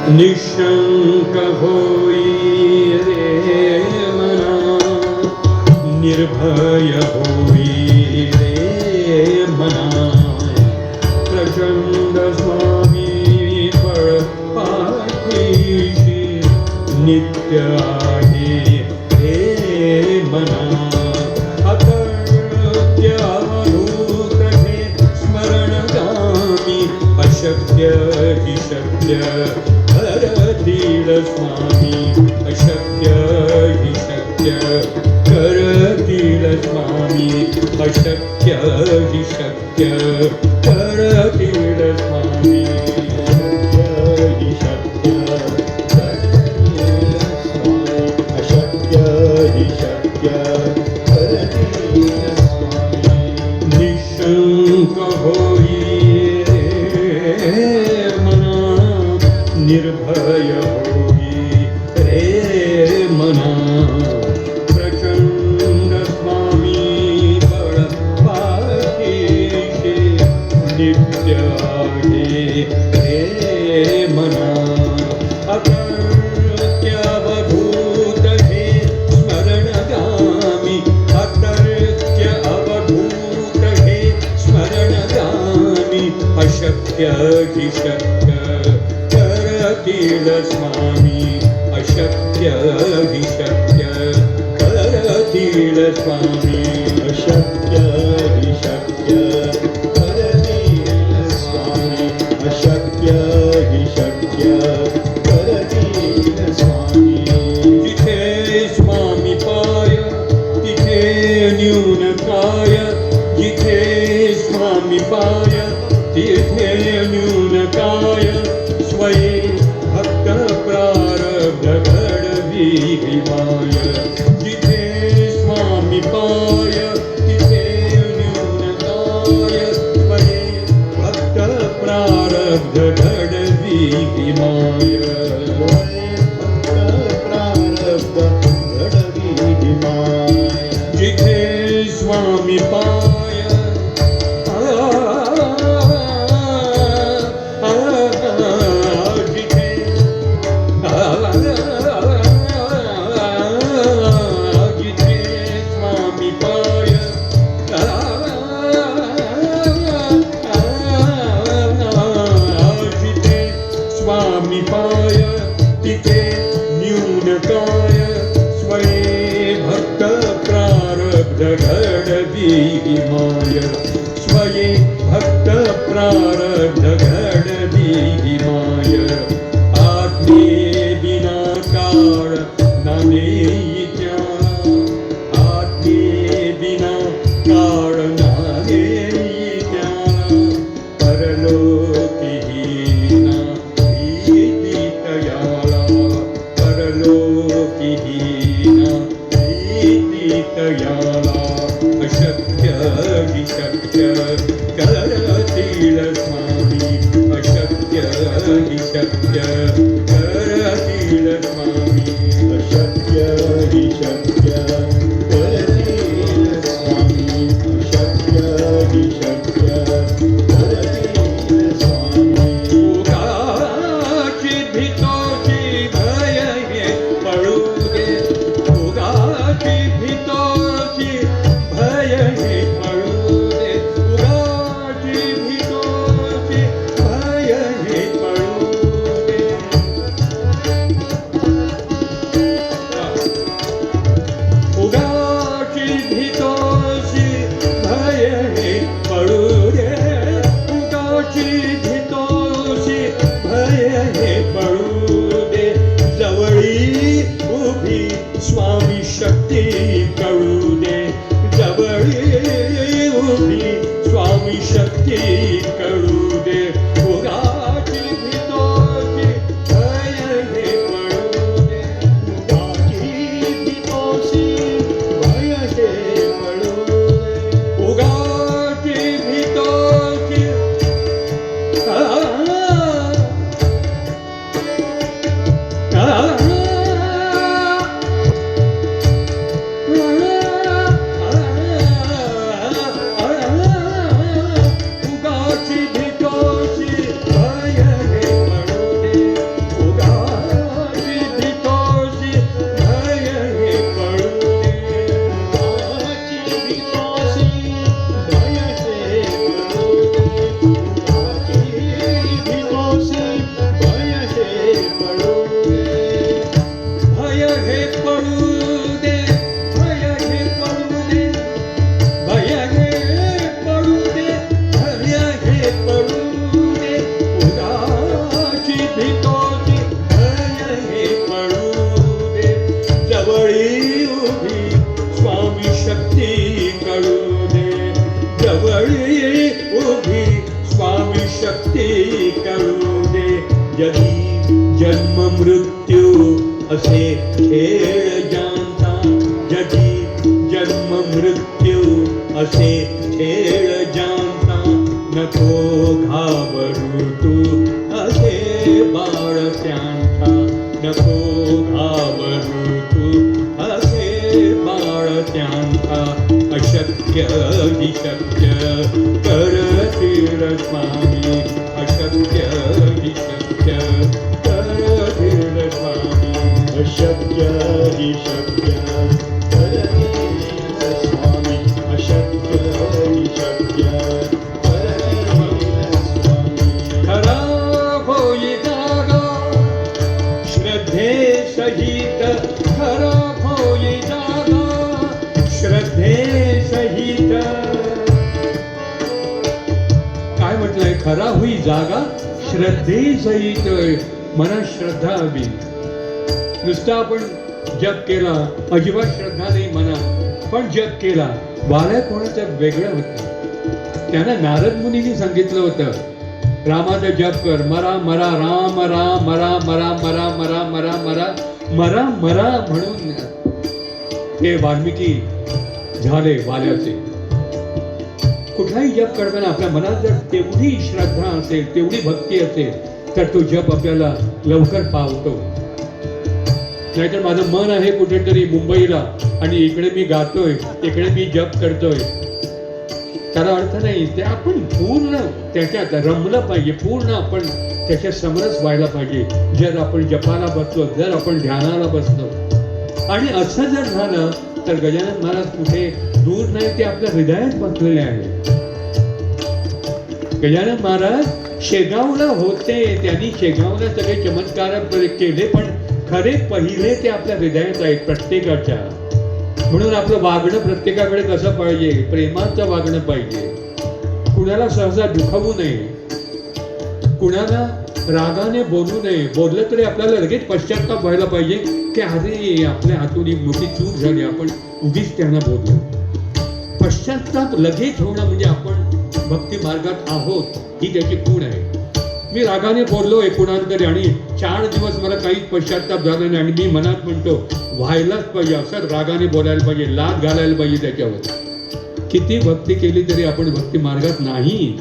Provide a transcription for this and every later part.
निशंक होई रे मना, निर्भय होई रे मना, प्रचंड स्वामी बळ पाठीशी नित्य आहे रे मना. अतर्क्य अवधूत हे स्मरणगामी, अशक्य हि शक्य करतील स्वामी, अशक्य हि शक्य करतील स्वामी, अशक्य हि शक्य करतील स्वामी, अशक्य हि शक्य करतील स्वामी, अशक्य हि शक्य करतील स्वामी. निशंक होई रे मना, निर्भय होई रे मना, प्रचंड स्वामी बळ पाठीशी नित्य आहे रे मना. अतर्क्य अवधूत हे स्मरणगामी, अतर्क्य अवधूत हे स्मरणगामी, अशक्य हि शक्य करतील स्वामी, अशक्य हि शक्य करतील स्वामी, अशक्य हि शक्य करतील स्वामी, अशक्य हि शक्य करतील स्वामी. जिथे स्वामी पाय तिथे न्यून काय, जिथे स्वामी पाय तिथे न्यून काय, स्वये भक्त प्रारब्ध घडवी माय. जिथे स्वामी पाय तिथे न्यून काय, स्वये भक्त प्रारब्ध घडवी माय. प्रारब्ध घडवी माय. जिथे स्वामी पाय तिथे कळू दे जगी जन्म मृत्यू असे खेळ जानता जगी जन्म मृत्यू असे खेळ जानता नको घाबरू तू असे बाळ त्यांचा नको घाबरू तू असे बाळ त्यांचा अशक्य हि शक्य करतील स्वामी अशक्य हि शक्य करतील स्वामी अशक्य हि शक्य करतील स्वामी अशक्य हि शक्य करतील स्वामी खरा होई जागा श्रद्धे सहित खरा होई जागा श्रद्धे सहित काय म्हटलंय खरा होई जागा श्रद्धे सहित मनात श्रद्धा हवी नुसता आपण जप केला अजिबात श्रद्धा नाही मनात पण जप केला वाऱ्या कोणाचं वेगळं होतं त्यांना नारद मुनींनी सांगितलं होतं रामाचा जप कर मरा मरा राम राम मरा मरा मरा मरा मरा मरा मरा मरा म्हणून ते वाल्मिकी झाले वाल्याचे कुठलाही जप करताना आपल्या मनात जर तेवढी श्रद्धा असेल तेवढी भक्ती असेल तर तो जप आपल्याला लवकर पावतो नाहीतर माझं मन आहे कुठेतरी मुंबईला आणि इकडे मी गातोय इकडे मी जप करतोय त्याला अर्थ नाही ते आपण पूर्ण त्याच्यात रमलं पाहिजे पूर्ण आपण त्याच्या समरस व्हायला पाहिजे जर आपण जपाला बसलो जर आपण ध्यानाला बसलो आणि असं जर झालं तर गजानन महाराज कुठे दूर नाही ते आपल्या हृदयात बसलेले आहे गजानन महाराज शेगावला होते त्यांनी शेगावला सगळे चमत्कार केले पण खरे पहिले ते आपल्या हृदयात आहेत प्रत्येकाच्या म्हणून आपलं वागणं प्रत्येकाकडे कसं पाहिजे प्रेमाचं वागणं पाहिजे कुणाला सहसा दुखावू नये कुणाला रागाने बोलू नये बोललं तरी आपल्याला लगेच पश्चाताप व्हायला पाहिजे की अरे आपल्या हातून एक मोठी चूक झाली आपण उगीच त्यांना बोललो पश्चाताप लगेच होणं म्हणजे आपण भक्ती मार्गात आहोत ही त्याची खूण आहे मी रागाने बोललोय कुणाला तरी आणि 4 दिवस मला काहीच पश्चाताप झाला नाही आणि मी मनात म्हणतो व्हायलाच पाहिजे असं रागाने बोलायला पाहिजे लाद घालायला पाहिजे त्याच्यावर किती भक्ती केली तरी आपण भक्ती मार्गात नाही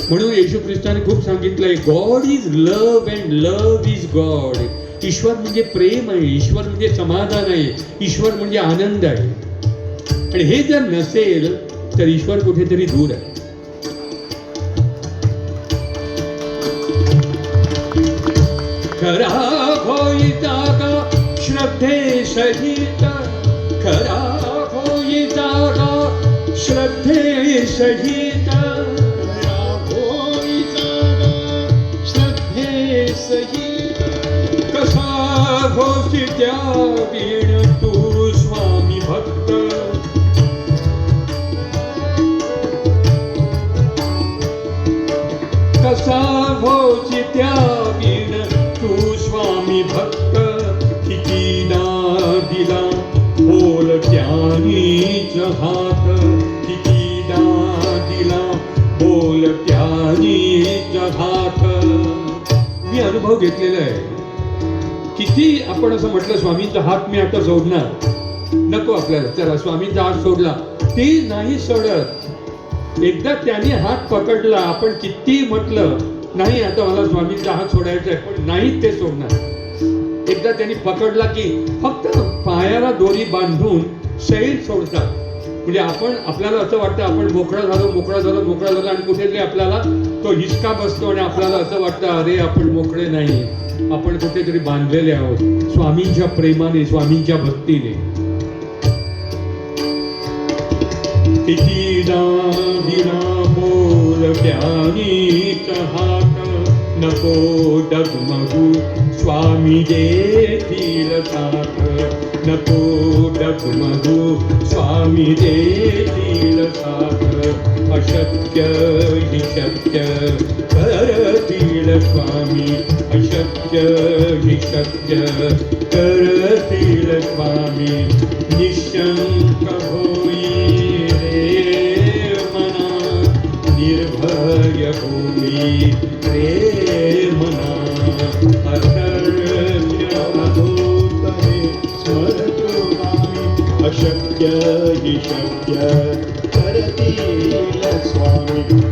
म्हणून येशू ख्रिस्ताने खूप सांगितलंय God is love and love is God ईश्वर म्हणजे प्रेम आहे ईश्वर म्हणजे समाधान आहे ईश्वर म्हणजे आनंद आहे आणि हे जर नसेल तर ईश्वर कुठेतरी दूर आहे खरा होई जागा श्रद्धे सहित खरा होई जागा श्रद्धे सहित खरा होई जागा श्रद्धे सहित कसा होसी त्या वीण तू स्वामी भक्त कसा होसी त्या वीण तू स्वामी भक्त कितीदा दिला बोल त्यानीच हात कितीदा दिला बोल त्यानीच हात मी अनुभव घेतलेला आहे किती आपण असं म्हटलं स्वामींचा हात मी आता सोडणार नको आपल्याला चला स्वामींचा हात सोडला ते नाही सोडत एकदा त्यांनी हात पकडला आपण किती म्हटलं नाही आता मला स्वामींचा हात सोडायचा आहे पण नाही ते सोडणार एकदा त्यांनी पकडला की फक्त पायाला दोरी बांधून सैल सोडतात म्हणजे आपण आपल्याला असं वाटतं आपण मोकळा झालो आणि कुठेतरी आपल्याला तो हिसका बसतो आणि आपल्याला असं वाटतं अरे आपण मोकळे नाही आपण कुठेतरी बांधलेले आहोत स्वामींच्या प्रेमाने स्वामींच्या भक्तीने कितीदा दिला बोल त्यानीच हात नको डगमगू स्वामी देतील साथ नको डगमगू स्वामी देतील साथ अशक्य हि शक्य करतील स्वामी अशक्य हि शक्य करतील स्वामी निशंक होई रे मना निर्भय होई प्रेमना अवधूत हे स्मरतो आम्ही अशक्य हि शक्य करतील स्वामी